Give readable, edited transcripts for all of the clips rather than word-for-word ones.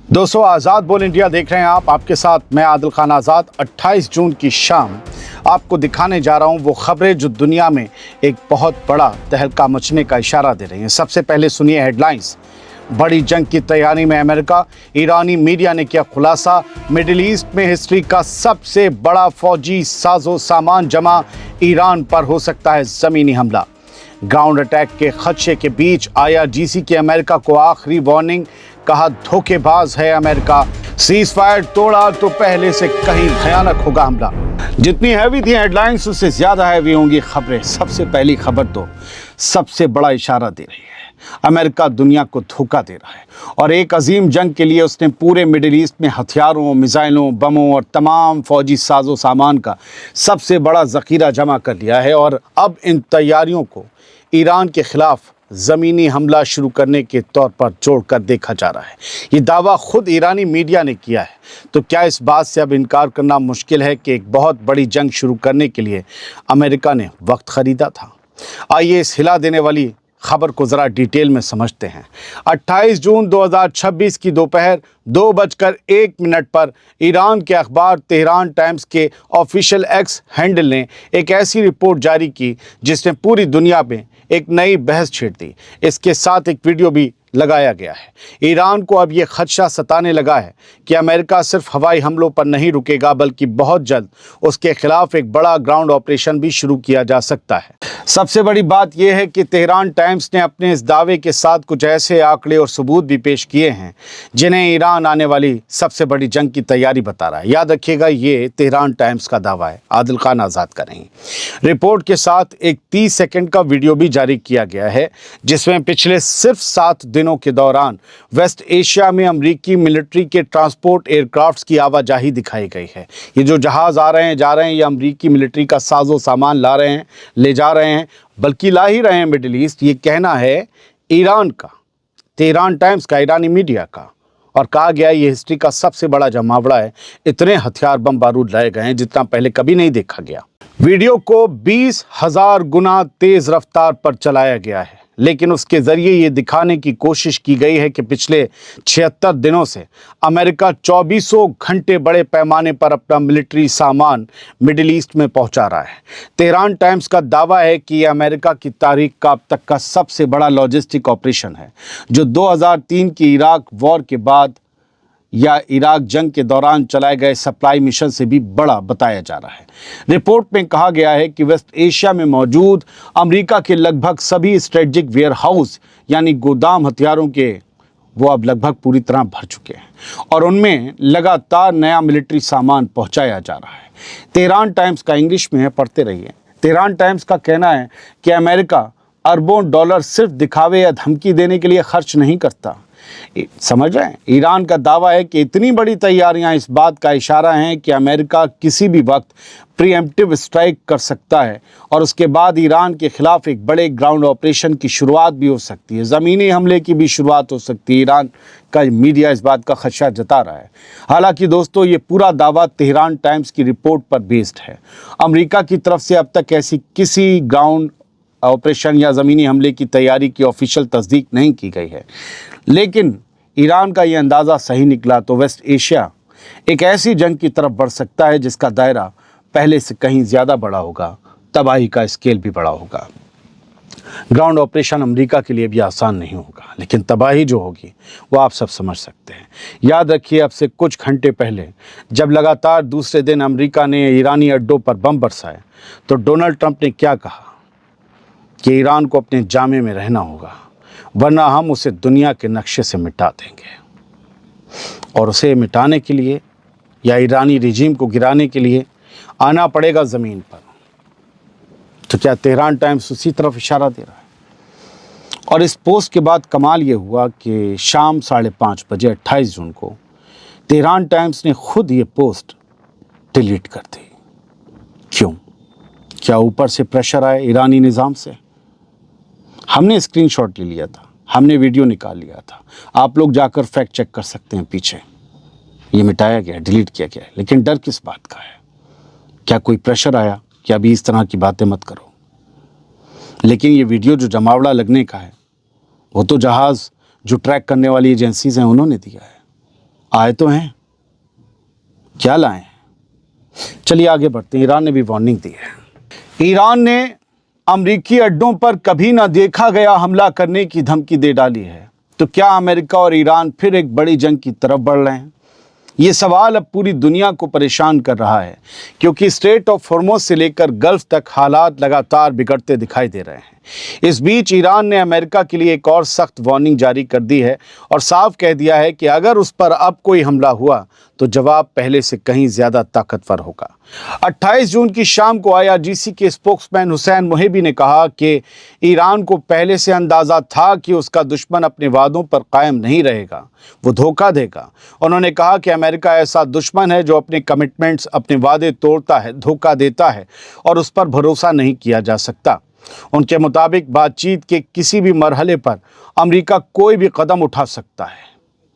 दोस्तों, आज़ाद बोल इंडिया देख रहे हैं आप। आपके साथ मैं आदिल खान आज़ाद। 28 जून की शाम आपको दिखाने जा रहा हूं वो खबरें जो दुनिया में एक बहुत बड़ा तहलका मचने का इशारा दे रही हैं। सबसे पहले सुनिए हेडलाइंस। बड़ी जंग की तैयारी में अमेरिका। ईरानी मीडिया ने किया खुलासा। मिडिल ईस्ट में हिस्ट्री का सबसे बड़ा फौजी साजो सामान जमा। ईरान पर हो सकता है ज़मीनी हमला। ग्राउंड अटैक के खदशे के बीच IRGC की अमेरिका को आखिरी वार्निंग। कहा धोखेबाज है अमेरिका। सीज फायर तोड़ा तो पहले से कहीं भयानक होगा हमला। जितनी हैवी थी हेडलाइंस उससे ज्यादा हैवी होंगी खबरें। सबसे पहली खबर तो सबसे बड़ा इशारा दे रही है। अमेरिका दुनिया को धोखा दे रहा है और एक अजीम जंग के लिए उसने पूरे मिडिल ईस्ट में हथियारों, मिसाइलों, बमों और तमाम फौजी साजो सामान का सबसे बड़ा जखीरा जमा कर लिया है। और अब इन तैयारियों को ईरान के खिलाफ ज़मीनी हमला शुरू करने के तौर पर जोड़कर देखा जा रहा है। ये दावा खुद ईरानी मीडिया ने किया है। तो क्या इस बात से अब इनकार करना मुश्किल है कि एक बहुत बड़ी जंग शुरू करने के लिए अमेरिका ने वक्त ख़रीदा था? आइए इस हिला देने वाली खबर को ज़रा डिटेल में समझते हैं। 28 जून 2026 की दोपहर 2:01 पर ईरान के अखबार तेहरान टाइम्स के ऑफिशियल एक्स हैंडल ने एक ऐसी रिपोर्ट जारी की जिसने पूरी दुनिया में एक नई बहस छेड़ दी। इसके साथ एक वीडियो भी लगाया गया है। ईरान को अब ये खदशा सताने लगा है कि अमेरिका सिर्फ हवाई हमलों पर नहीं रुकेगा बल्कि बहुत जल्द उसके खिलाफ एक बड़ा ग्राउंड ऑपरेशन भी शुरू किया जा सकता है। सबसे बड़ी बात यह है कि तेहरान टाइम्स ने अपने इस दावे के साथ कुछ ऐसे आंकड़े और सबूत भी पेश किए हैं जिन्हें ईरान आने वाली सबसे बड़ी जंग की तैयारी बता रहा है। याद रखिएगा, ये तेहरान टाइम्स का दावा है, आदिल खान आज़ाद का नहीं। रिपोर्ट के साथ एक 30 सेकंड का वीडियो भी जारी किया गया है जिसमें पिछले सिर्फ 7 दिनों के दौरान वेस्ट एशिया में अमेरिकी मिलिट्री के ट्रांसपोर्ट एयरक्राफ्ट्स की आवाजाही दिखाई गई है। ये जो जहाज़ आ रहे हैं जा रहे हैं, ये अमेरिकी मिलिट्री का साजो सामान ला रहे हैं, ले जा रहे हैं, बल्कि ला ही रहे हैं मिडिल ईस्ट। ये कहना है ईरान का, तेहरान टाइम्स का, ईरानी मीडिया का। और कहा गया ये हिस्ट्री का सबसे बड़ा जमावड़ा है। इतने हथियार बम बारूद लाए गए हैं जितना पहले कभी नहीं देखा गया। वीडियो को 20,000 गुना तेज रफ्तार पर चलाया गया है, लेकिन उसके जरिए ये दिखाने की कोशिश की गई है कि पिछले 76 दिनों से अमेरिका 24 घंटे बड़े पैमाने पर अपना मिलिट्री सामान मिडिल ईस्ट में पहुंचा रहा है। तेहरान टाइम्स का दावा है कि यह अमेरिका की तारीख का अब तक का सबसे बड़ा लॉजिस्टिक ऑपरेशन है, जो 2003 की इराक वॉर के बाद या इराक जंग के दौरान चलाए गए सप्लाई मिशन से भी बड़ा बताया जा रहा है। रिपोर्ट में कहा गया है कि वेस्ट एशिया में मौजूद अमेरिका के लगभग सभी स्ट्रेटेजिक वेयर हाउस यानी गोदाम हथियारों के वो अब लगभग पूरी तरह भर चुके हैं और उनमें लगातार नया मिलिट्री सामान पहुंचाया जा रहा है। तेहरान टाइम्स का, इंग्लिश में है, पढ़ते रहिए। तेहरान टाइम्स का कहना है कि अमेरिका अरबों डॉलर सिर्फ दिखावे या धमकी देने के लिए खर्च नहीं करता। समझ रहे हैं? ईरान का दावा है कि इतनी बड़ी तैयारियां इस बात का इशारा हैं कि अमेरिका किसी भी वक्त प्रीएम्प्टिव स्ट्राइक कर सकता है और उसके बाद ईरान के खिलाफ एक बड़े ग्राउंड ऑपरेशन की शुरुआत भी हो सकती है, ज़मीनी हमले की भी शुरुआत हो सकती है। ईरान का मीडिया इस बात का खदशा जता रहा है। हालांकि दोस्तों, ये पूरा दावा तेहरान टाइम्स की रिपोर्ट पर बेस्ड है। अमेरिका की तरफ से अब तक ऐसी किसी ग्राउंड ऑपरेशन या ज़मीनी हमले की तैयारी की ऑफिशियल तस्दीक नहीं की गई है, लेकिन ईरान का ये अंदाज़ा सही निकला तो वेस्ट एशिया एक ऐसी जंग की तरफ बढ़ सकता है जिसका दायरा पहले से कहीं ज़्यादा बड़ा होगा, तबाही का स्केल भी बड़ा होगा। ग्राउंड ऑपरेशन अमेरिका के लिए भी आसान नहीं होगा, लेकिन तबाही जो होगी वो आप सब समझ सकते हैं। याद रखिए, अब से कुछ घंटे पहले जब लगातार दूसरे दिन अमेरिका ने ईरानी अड्डों पर बम बरसाए तो डोनाल्ड ट्रंप ने क्या कहा कि ईरान को अपने जामे में रहना होगा, वरना हम उसे दुनिया के नक्शे से मिटा देंगे। और उसे मिटाने के लिए या ईरानी रिजीम को गिराने के लिए आना पड़ेगा ज़मीन पर। तो क्या तेहरान टाइम्स उसी तरफ इशारा दे रहा है? और इस पोस्ट के बाद कमाल ये हुआ कि शाम 5:30 बजे 28 जून को तेहरान टाइम्स ने खुद ये पोस्ट डिलीट कर दी। क्यों? क्या ऊपर से प्रेशर आया ईरानी निज़ाम से? हमने स्क्रीनशॉट ले लिया था, हमने वीडियो निकाल लिया था, आप लोग जाकर फैक्ट चेक कर सकते हैं। पीछे ये मिटाया गया, डिलीट किया गया, लेकिन डर किस बात का है? क्या कोई प्रेशर आया कि अभी इस तरह की बातें मत करो? लेकिन ये वीडियो जो जमावड़ा लगने का है वो तो जहाज़ जो ट्रैक करने वाली एजेंसीज हैं उन्होंने दिया है। आए तो हैं, क्या लाएं? चलिए आगे बढ़ते हैं। ईरान ने भी वार्निंग दी है। ईरान ने अमेरिकी अड्डों पर कभी ना देखा गया हमला करने की धमकी दे डाली है। तो क्या अमेरिका और ईरान फिर एक बड़ी जंग की तरफ बढ़ रहे हैं? ये सवाल अब पूरी दुनिया को परेशान कर रहा है, क्योंकि स्ट्रेट ऑफ हॉर्मुज़ से लेकर गल्फ तक हालात लगातार बिगड़ते दिखाई दे रहे हैं। इस बीच ईरान ने अमेरिका के लिए एक और सख्त वार्निंग जारी कर दी है और साफ कह दिया है कि अगर उस पर अब कोई हमला हुआ तो जवाब पहले से कहीं ज़्यादा ताकतवर होगा। 28 जून की शाम को IRGC के स्पोक्समैन हुसैन मोहिबी ने कहा कि ईरान को पहले से अंदाज़ा था कि उसका दुश्मन अपने वादों पर कायम नहीं रहेगा, वो धोखा देगा। उन्होंने कहा कि अमेरिका ऐसा दुश्मन है जो अपने कमिटमेंट्स, अपने वादे तोड़ता है, धोखा देता है और उस पर भरोसा नहीं किया जा सकता। उनके मुताबिक बातचीत के किसी भी मरहले पर अमेरिका कोई भी कदम उठा सकता है,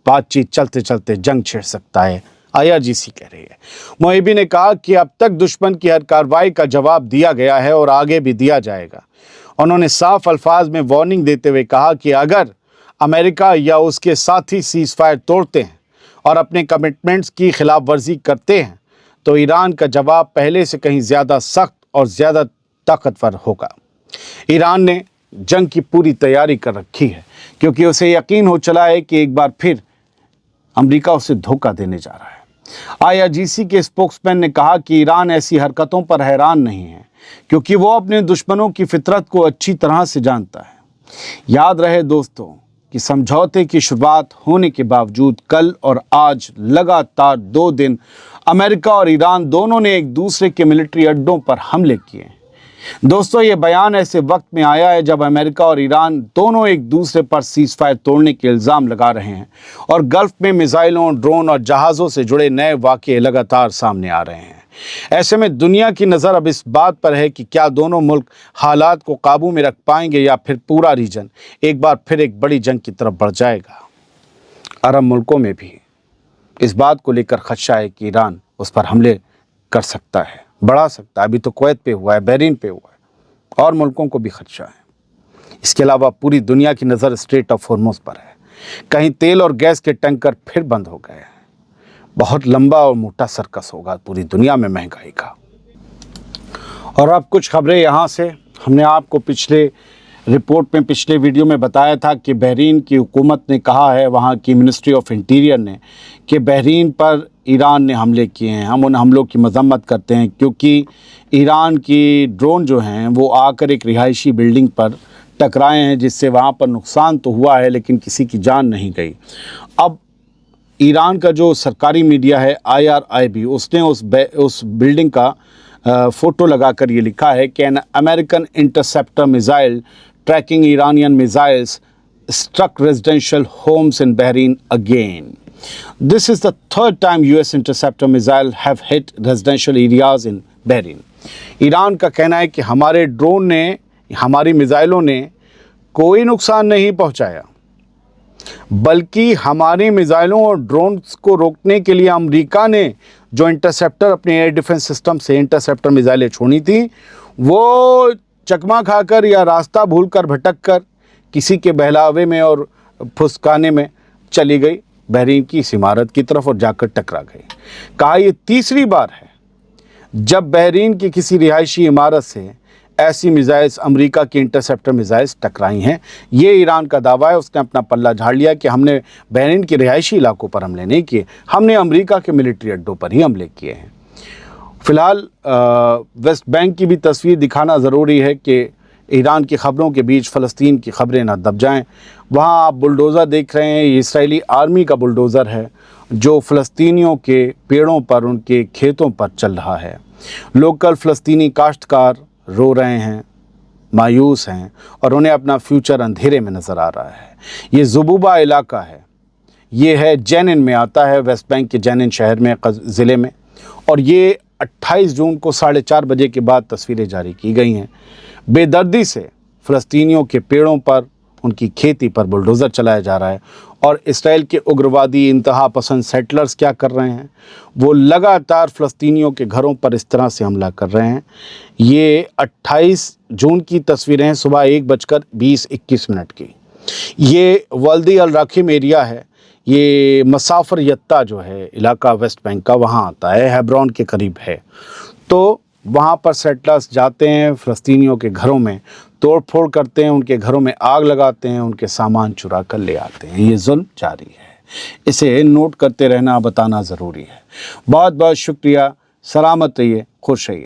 बातचीत चलते चलते जंग छेड़ सकता है, IRGC कह रही है। मोहिबी ने कहा कि अब तक दुश्मन की हर कार्रवाई का जवाब दिया गया है और आगे भी दिया जाएगा। उन्होंने साफ अल्फाज में वार्निंग देते हुए कहा कि अगर अमेरिका या उसके साथी सीज़ फायर तोड़ते हैं और अपने कमिटमेंट्स की खिलाफ वर्जी करते हैं तो ईरान का जवाब पहले से कहीं ज़्यादा सख्त और ज़्यादा ताकतवर होगा। ईरान ने जंग की पूरी तैयारी कर रखी है, क्योंकि उसे यकीन हो चला है कि एक बार फिर अमेरिका उसे धोखा देने जा रहा है। IRGC के स्पोक्समैन ने कहा कि ईरान ऐसी हरकतों पर हैरान नहीं है, क्योंकि वो अपने दुश्मनों की फितरत को अच्छी तरह से जानता है। याद रहे दोस्तों कि समझौते की शुरुआत होने के बावजूद कल और आज लगातार 2 दिन अमेरिका और ईरान दोनों ने एक दूसरे के मिलिट्री अड्डों पर हमले किए। दोस्तों, ये बयान ऐसे वक्त में आया है जब अमेरिका और ईरान दोनों एक दूसरे पर सीज़ फायर तोड़ने के इल्ज़ाम लगा रहे हैं और गल्फ में मिसाइलों, ड्रोन और जहाज़ों से जुड़े नए वाक़ये लगातार सामने आ रहे हैं। ऐसे में दुनिया की नज़र अब इस बात पर है कि क्या दोनों मुल्क हालात को काबू में रख पाएंगे या फिर पूरा रीजन एक बार फिर एक बड़ी जंग की तरफ बढ़ जाएगा। अरब मुल्कों में भी इस बात को लेकर खदशा है कि ईरान उस पर हमले कर सकता है, बढ़ा सकता है। अभी तो कुवैत पे हुआ है, बहरीन पे हुआ है और मुल्कों को भी खदशा है। इसके अलावा पूरी दुनिया की नज़र स्ट्रेट ऑफ हॉर्मुज़ पर है। कहीं तेल और गैस के टैंकर फिर बंद हो गए हैं। बहुत लंबा और मोटा सर्कस होगा पूरी दुनिया में महंगाई का। और अब कुछ खबरें यहाँ से। हमने आपको पिछले वीडियो में बताया था कि बहरीन की हुकूमत ने कहा है, वहाँ की मिनिस्ट्री ऑफ इंटीरियर ने, कि बहरीन पर ईरान ने हमले किए हैं। हम उन हमलों की मजम्मत करते हैं, क्योंकि ईरान की ड्रोन जो हैं वो आकर एक रिहायशी बिल्डिंग पर टकराए हैं, जिससे वहाँ पर नुकसान तो हुआ है लेकिन किसी की जान नहीं गई। अब ईरान का जो सरकारी मीडिया है IRIB, उसने उस बिल्डिंग का फ़ोटो लगाकर ये लिखा है कि an American interceptor missile tracking Iranian missiles struck residential homes in Bahrain again. This is the third time US interceptor missile have hit residential areas in Bahrain. Iran का कहना है कि हमारे ड्रोन ने, हमारी मिसाइलों ने कोई नुकसान नहीं पहुंचाया, बल्कि हमारी मिसाइलों और ड्रोन्स को रोकने के लिए अमेरिका ने जो इंटरसेप्टर अपने एयर डिफेंस सिस्टम से इंटरसेप्टर मिसाइलें छोड़ी थी, वो चकमा खाकर या रास्ता भूलकर भटक कर किसी के बहलावे में और फुसकाने में चली गई बहरीन की इस इमारत की तरफ और जाकर टकरा गई। कहा ये तीसरी बार है जब बहरीन की किसी रिहायशी इमारत से ऐसी मिसाइल्स, अमेरिका की इंटरसेप्टर मिसाइल्स टकराई हैं। ये ईरान का दावा है। उसने अपना पल्ला झाड़ लिया कि हमने बहरीन के रिहायशी इलाकों पर हमले नहीं किए, हमने अमेरिका के मिलिट्री अड्डों पर ही हमले किए हैं। फ़िलहाल वेस्ट बैंक की भी तस्वीर दिखाना ज़रूरी है कि ईरान की ख़बरों के बीच फ़लस्तीन की ख़बरें ना दब जाएं। वहाँ आप बुलडोज़र देख रहे हैं, ये इसराइली आर्मी का बुलडोज़र है जो फ़लस्तीनियों के पेड़ों पर, उनके खेतों पर चल रहा है। लोकल फ़लस्तीनी काश्तकार रो रहे हैं, मायूस हैं और उन्हें अपना फ्यूचर अंधेरे में नज़र आ रहा है। ये ज़ुबूबा इलाका है, ये है जेनिन में आता है, वेस्ट बैंक के जेनिन शहर में, ज़िले में। और ये 28 जून को 4:30 बजे के बाद तस्वीरें जारी की गई हैं। बेदर्दी से फ़लस्तीनियों के पेड़ों पर, उनकी खेती पर बुलडोज़र चलाया जा रहा है। और इसराइल के उग्रवादी इंतहा पसंद सेटलर्स क्या कर रहे हैं, वो लगातार फ़लस्तीनियों के घरों पर इस तरह से हमला कर रहे हैं। ये 28 जून की तस्वीरें हैं, सुबह 1:20-21 की। ये वल्दी अल राखिम एरिया है। یہ مسافر یتہ جو ہے علاقہ ویسٹ بینک کا وہاں آتا ہے، ہیبرون کے قریب ہے۔ تو وہاں پر سیٹلرز جاتے ہیں، فلسطینیوں کے گھروں میں توڑ پھوڑ کرتے ہیں، ان کے گھروں میں آگ لگاتے ہیں، ان کے سامان چرا کر لے آتے ہیں۔ یہ ظلم جاری ہے، اسے نوٹ کرتے رہنا، بتانا ضروری ہے۔ بہت بہت شکریہ، سلامت رہیے، خوش رہیے۔